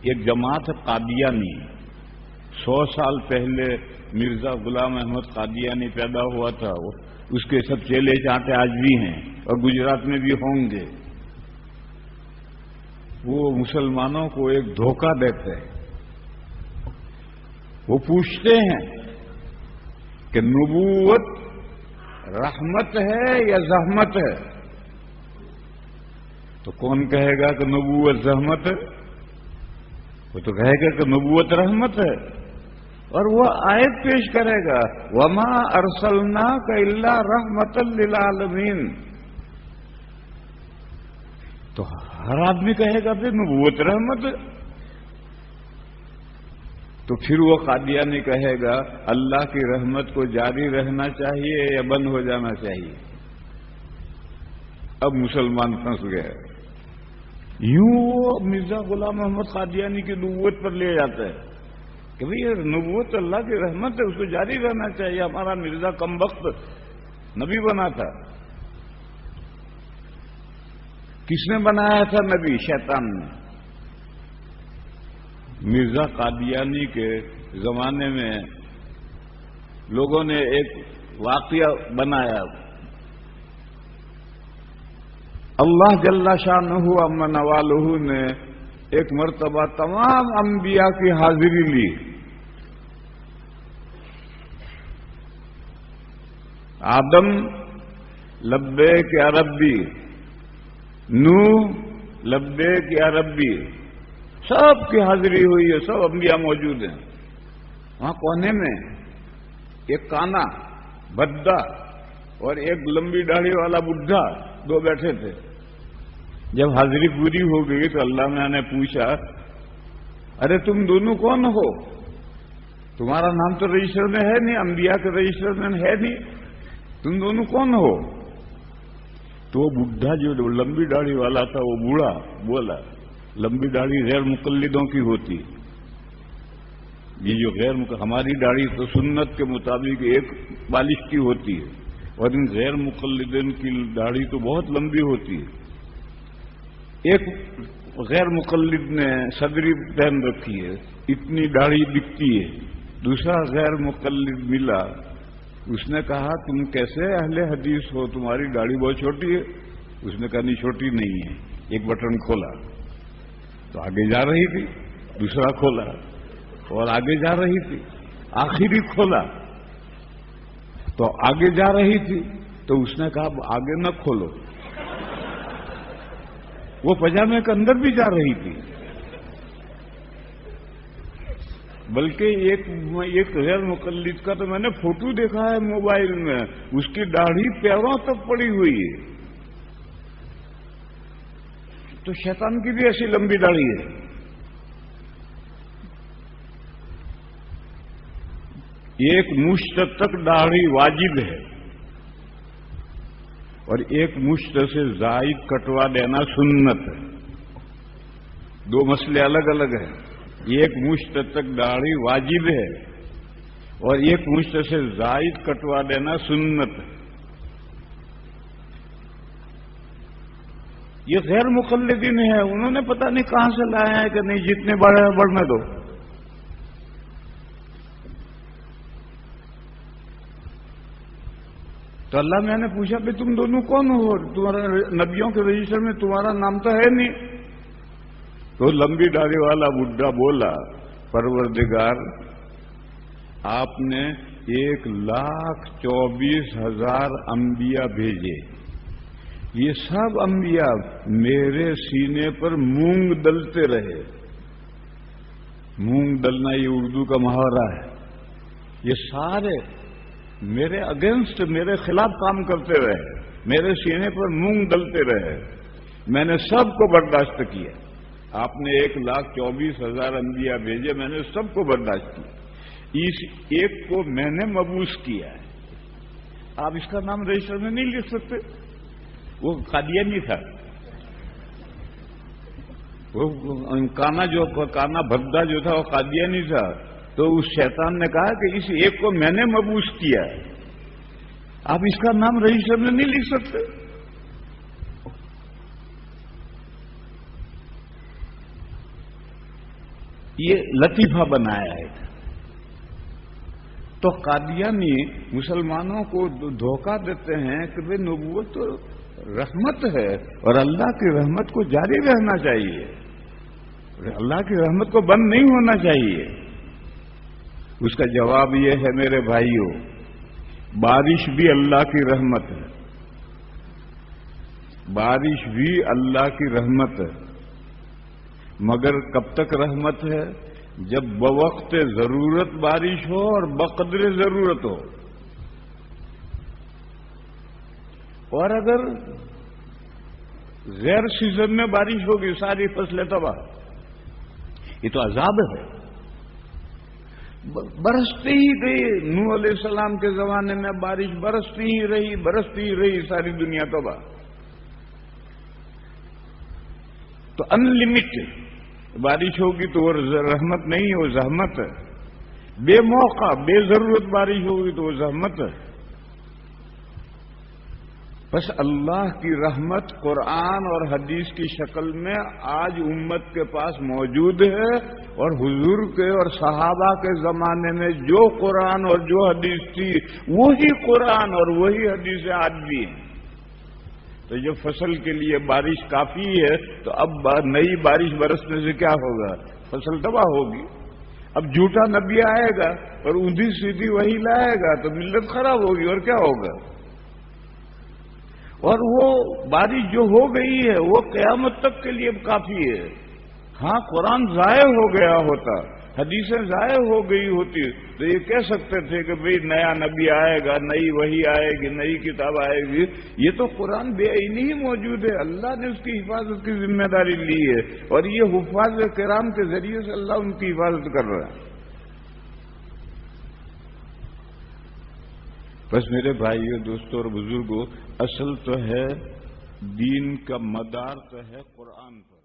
ایک جماعت ہے قادیانی. 100 سال پہلے مرزا غلام احمد قادیانی پیدا ہوا تھا. اس کے سب چیلے چانٹے آج بھی ہیں اور گجرات میں بھی ہوں گے. وہ مسلمانوں کو ایک دھوکہ دیتے ہیں. وہ پوچھتے ہیں کہ نبوت رحمت ہے یا زحمت ہے؟ تو کون کہے گا کہ نبوت زحمت ہے؟ وہ تو کہے گا کہ نبوت رحمت ہے. اور وہ آیت پیش کرے گا وما ارسلناک الا رحمتا للعالمین. تو ہر آدمی کہے گا پھر نبوت رحمت ہے. تو پھر وہ قادیانی کہے گا اللہ کی رحمت کو جاری رہنا چاہیے یا بند ہو جانا چاہیے. اب مسلمان پھنس گئے. یوں وہ مرزا غلام احمد قادیانی کی نبوت پر لے جاتا ہے کہ بھئی یہ نبوت اللہ کی رحمت ہے، اس کو جاری رہنا چاہیے. ہمارا مرزا کمبخت نبی بنا تھا. کس نے بنایا تھا نبی؟ شیطان نے. مرزا قادیانی کے زمانے میں لوگوں نے ایک واقعہ بنایا. اللہ جل شانہ عما نوالہ نے ایک مرتبہ تمام انبیاء کی حاضری لی. آدم لبیک یا ربی، نوح لبیک یا ربی، سب کی حاضری ہوئی ہے. سب انبیاء موجود ہیں. وہاں کونے میں ایک کانا بھدا اور ایک لمبی داڑھی والا بڈھا دو بیٹھے تھے. جب حاضری پوری ہو گئی تو اللہ نے پوچھا ارے تم دونوں کون ہو؟ تمہارا نام تو رجسٹر میں ہے نہیں، انبیاء کے رجسٹر میں ہے نہیں، تم دونوں کون ہو؟ تو وہ بڈھا جو لمبی داڑھی والا تھا وہ بوڑھا بولا لمبی داڑھی غیر مقلدوں کی ہوتی. یہ جو ہماری داڑھی تو سنت کے مطابق ایک بالش کی ہوتی ہے اور ان غیر مقلدین کی داڑھی تو بہت لمبی ہوتی ہے. ایک غیر مقلد نے صدری پہن رکھی ہے، اتنی داڑھی دکھتی ہے. دوسرا غیر مقلد ملا، اس نے کہا تم کیسے اہل حدیث ہو، تمہاری داڑھی بہت چھوٹی ہے. اس نے کہا نہیں چھوٹی نہیں ہے. ایک بٹن کھولا تو آگے جا رہی تھی، دوسرا کھولا اور آگے جا رہی تھی، آخری کھولا تو آگے جا رہی تھی. تو اس نے کہا آگے نہ کھولو. وہ پجامے کے اندر بھی جا رہی تھی. بلکہ ایک غیر مقلد کا تو میں نے فوٹو دیکھا ہے موبائل میں، اس کی داڑھی پیروں تک پڑی ہوئی ہے. تو شیطان کی بھی ایسی لمبی داڑھی ہے. ایک مشت تک داڑھی واجب ہے اور ایک مشت سے زائد کٹوا دینا سنت ہے. دو مسئلے الگ الگ ہیں. ایک مشت تک داڑھی واجب ہے اور ایک مشت سے زائد کٹوا دینا سنت ہے. یہ غیر مقلدین ہیں، انہوں نے پتہ نہیں کہاں سے لایا ہے کہ نہیں جتنے بڑے ہیں بڑھنے دو. تو اللہ میں نے پوچھا کہ تم دونوں کون ہو؟ تمہارا نبیوں کے رجسٹر میں تمہارا نام تو ہے نہیں. تو لمبی داڑھی والا بڈھا بولا پروردگار آپ نے 1,24,000 انبیاء بھیجے، یہ سب انبیاء میرے سینے پر مونگ دلتے رہے. مونگ دلنا یہ اردو کا محاورہ ہے. یہ سارے میرے اگینسٹ میرے خلاف کام کرتے رہے، میرے سینے پر مونگ دلتے رہے. میں نے سب کو برداشت کیا. آپ نے 1,24,000 انبیاء بھیجے، میں نے سب کو برداشت کیا. اس ایک کو میں نے مبعوث کیا ہے. آپ اس کا نام رجسٹر میں نہیں لکھ سکتے. وہ قادیانی تھا. وہ کانا بھدا جو تھا وہ قادیانی تھا. تو اس شیطان نے کہا کہ اس ایک کو میں نے مبعوث کیا ہے، آپ اس کا نام رجسٹر میں نہیں لکھ سکتے. یہ لطیفہ بنایا ہے. تو قادیانی مسلمانوں کو دھوکہ دیتے ہیں کہ بھئی نبوت تو رحمت ہے اور اللہ کی رحمت کو جاری رہنا چاہیے، اللہ کی رحمت کو بند نہیں ہونا چاہیے. اس کا جواب یہ ہے میرے بھائیوں، بارش بھی اللہ کی رحمت ہے، بارش بھی اللہ کی رحمت ہے، مگر کب تک رحمت ہے؟ جب بوقت ضرورت بارش ہو اور بقدر ضرورت ہو. اور اگر غیر سیزن میں بارش ہوگی ساری فصلیں تباہ، یہ تو عذاب ہے. برستی ہی گئی، نوح علیہ السلام کے زمانے میں بارش برستی ہی رہی ساری دنیا تباہ. تو ان لمٹڈ بارش ہوگی تو وہ رحمت نہیں، وہ زحمت ہے. بے موقع بے ضرورت بارش ہوگی تو وہ زحمت ہے. بس اللہ کی رحمت قرآن اور حدیث کی شکل میں آج امت کے پاس موجود ہے، اور حضور کے اور صحابہ کے زمانے میں جو قرآن اور جو حدیث تھی وہی قرآن اور وہی حدیث آج بھی ہیں. تو جب فصل کے لیے بارش کافی ہے تو اب نئی بارش برسنے سے کیا ہوگا؟ فصل تباہ ہوگی. اب جھوٹا نبی آئے گا اور اونھی سیدھی وہی لائے گا تو ملت خراب ہوگی، اور کیا ہوگا؟ اور وہ بارش جو ہو گئی ہے وہ قیامت تک کے لیے کافی ہے. ہاں قرآن ضائع ہو گیا ہوتا، حدیثیں ضائع ہو گئی ہوتی تو یہ کہہ سکتے تھے کہ بھئی نیا نبی آئے گا، نئی وحی آئے گی، نئی کتاب آئے گی. یہ تو قرآن بے عینی ہی موجود ہے، اللہ نے اس کی حفاظت کی ذمہ داری لی ہے، اور یہ حفاظ کرام کے ذریعے سے اللہ ان کی حفاظت کر رہا ہے. بس میرے بھائیوں، دوستوں اور بزرگوں، اصل تو ہے دین کا مدار تو ہے قرآن پر.